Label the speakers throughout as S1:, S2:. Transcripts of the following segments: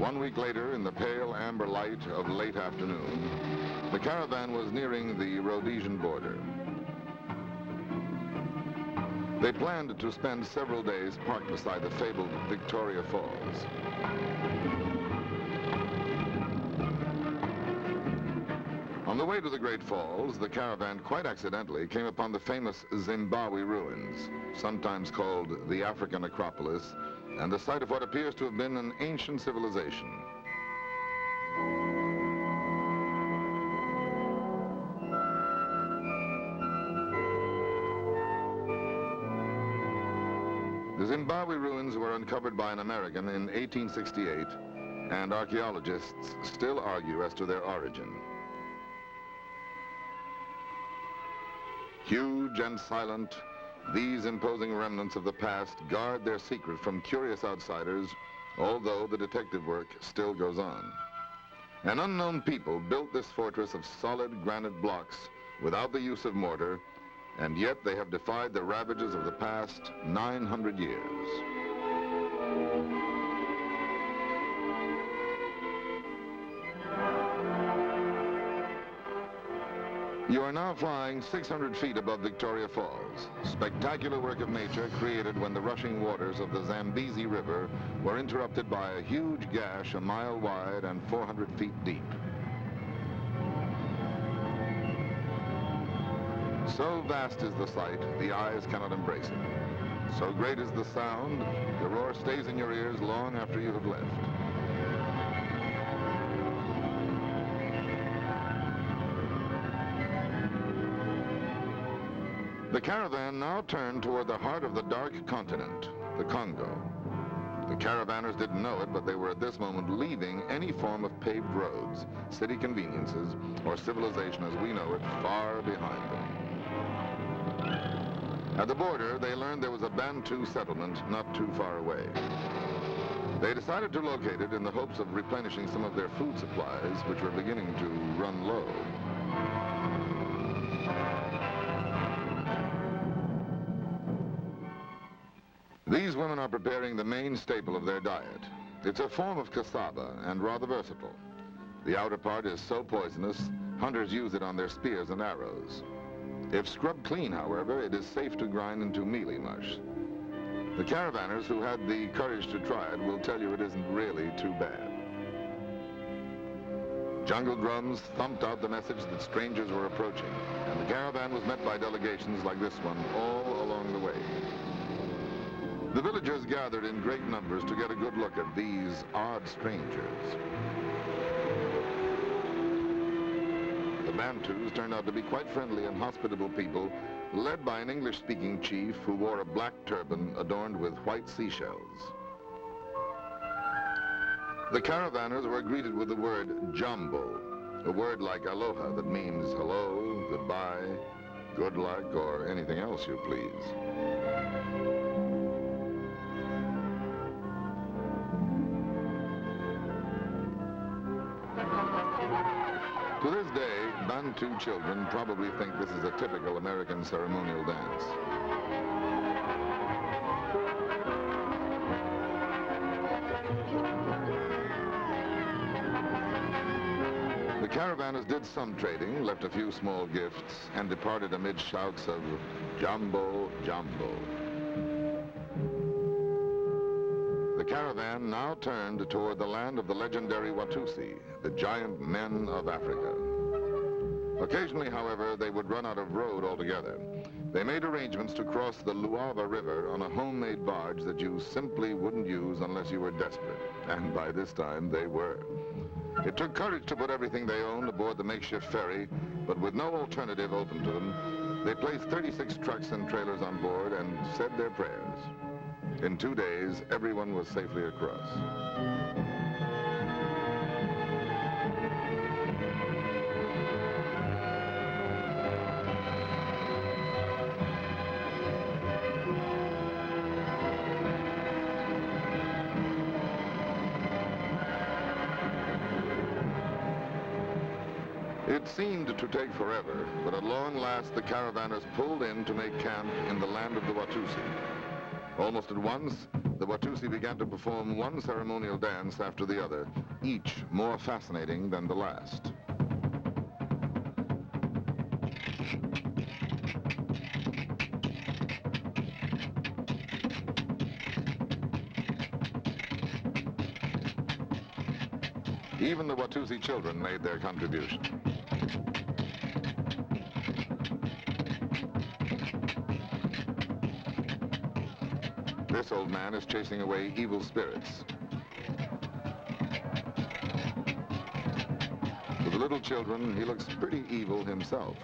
S1: 1 week later, in the pale amber light of late afternoon, the caravan was nearing the Rhodesian border. They planned to spend several days parked beside the fabled Victoria Falls. On the way to the Great Falls, the caravan quite accidentally came upon the famous Zimbabwe ruins, sometimes called the African Acropolis, and the site of what appears to have been an ancient civilization. The Zimbabwe ruins were uncovered by an American in 1868, and archaeologists still argue as to their origin. Huge and silent, these imposing remnants of the past guard their secret from curious outsiders, although the detective work still goes on. An unknown people built this fortress of solid granite blocks without the use of mortar, and yet they have defied the ravages of the past 900 years. You are now flying 600 feet above Victoria Falls, spectacular work of nature created when the rushing waters of the Zambezi River were interrupted by a huge gash a mile wide and 400 feet deep. So vast is the sight, the eyes cannot embrace it. So great is the sound, the roar stays in your ears long after you have left. The caravan now turned toward the heart of the dark continent, the Congo. The caravanners didn't know it, but they were at this moment leaving any form of paved roads, city conveniences, or civilization as we know it far behind them. At the border, they learned there was a Bantu settlement not too far away. They decided to locate it in the hopes of replenishing some of their food supplies, which were beginning to run low. These women are preparing the main staple of their diet. It's a form of cassava and rather versatile. The outer part is so poisonous, hunters use it on their spears and arrows. If scrubbed clean, however, it is safe to grind into mealy mush. The caravanners who had the courage to try it will tell you it isn't really too bad. Jungle drums thumped out the message that strangers were approaching, and the caravan was met by delegations like this one all along the way. The villagers gathered in great numbers to get a good look at these odd strangers. The Bantus turned out to be quite friendly and hospitable people, led by an English-speaking chief who wore a black turban adorned with white seashells. The caravanners were greeted with the word jumbo, a word like aloha that means hello, goodbye, good luck, or anything else you please. To this day, Bantu children probably think this is a typical American ceremonial dance. The caravanners did some trading, left a few small gifts, and departed amid shouts of Jumbo, Jumbo. The caravan now turned toward the land of the legendary Watusi, the giant men of Africa. Occasionally, however, they would run out of road altogether. They made arrangements to cross the Luava River on a homemade barge that you simply wouldn't use unless you were desperate, and by this time they were. It took courage to put everything they owned aboard the makeshift ferry, but with no alternative open to them, they placed 36 trucks and trailers on board and said their prayers. In 2 days, everyone was safely across. It seemed to take forever, but at long last the caravanners pulled in to make camp in the land of the Watusi. Almost at once, the Watusi began to perform one ceremonial dance after the other, each more fascinating than the last. Even the Watusi children made their contribution. This old man is chasing away evil spirits. For the little children, he looks pretty evil himself.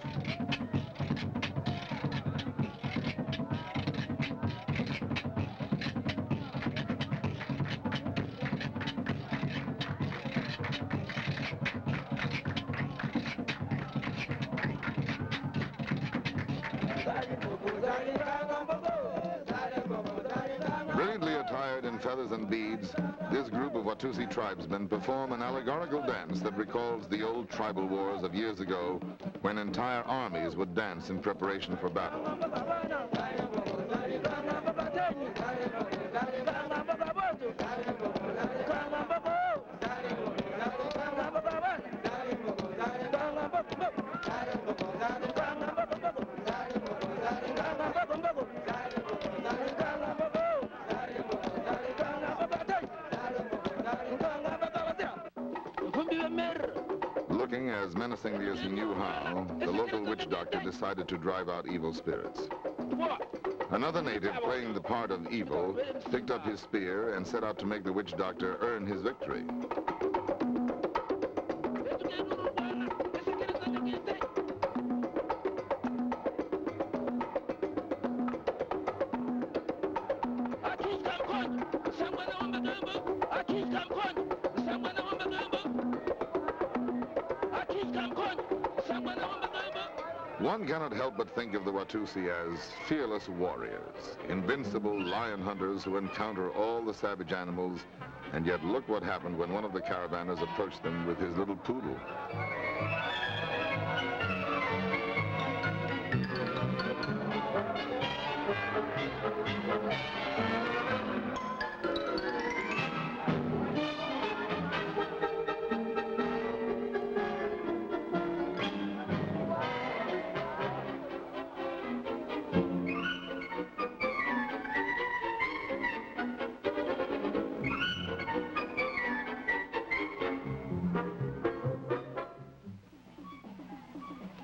S1: Brilliantly attired in feathers and beads, this group of Watusi tribesmen perform an allegorical dance that recalls the old tribal wars of years ago when entire armies would dance in preparation for battle. Looking as menacingly as he knew how, the local witch doctor decided to drive out evil spirits. Another native playing the part of evil picked up his spear and set out to make the witch doctor earn his victory. One cannot help but think of the Watusi as fearless warriors, invincible lion hunters who encounter all the savage animals, and yet look what happened when one of the caravanners approached them with his little poodle.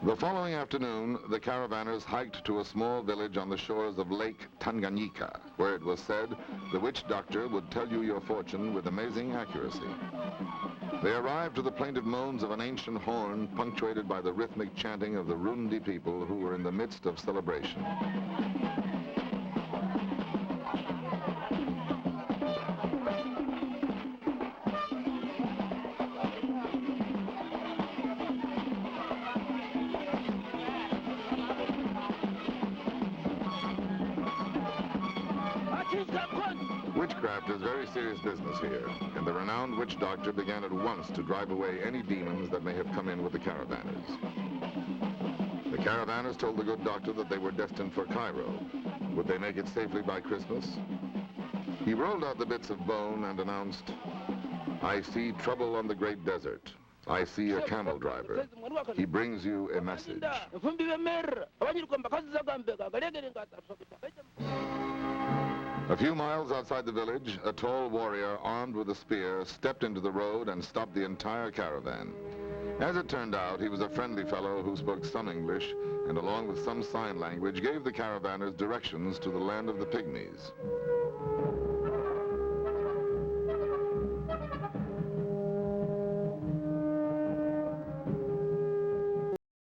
S1: The following afternoon, the caravanners hiked to a small village on the shores of Lake Tanganyika, where it was said the witch doctor would tell you your fortune with amazing accuracy. They arrived to the plaintive moans of an ancient horn, punctuated by the rhythmic chanting of the Rundi people who were in the midst of celebration. Witchcraft is very serious business here, and the renowned witch doctor began at once to drive away any demons that may have come in with the caravanners. The caravanners told the good doctor that they were destined for Cairo. Would they make it safely by Christmas? He rolled out the bits of bone and announced, "I see trouble on the great desert. I see a camel driver. He brings you a message." A few miles outside the village, a tall warrior armed with a spear stepped into the road and stopped the entire caravan. As it turned out, he was a friendly fellow who spoke some English and along with some sign language gave the caravanners directions to the land of the pygmies.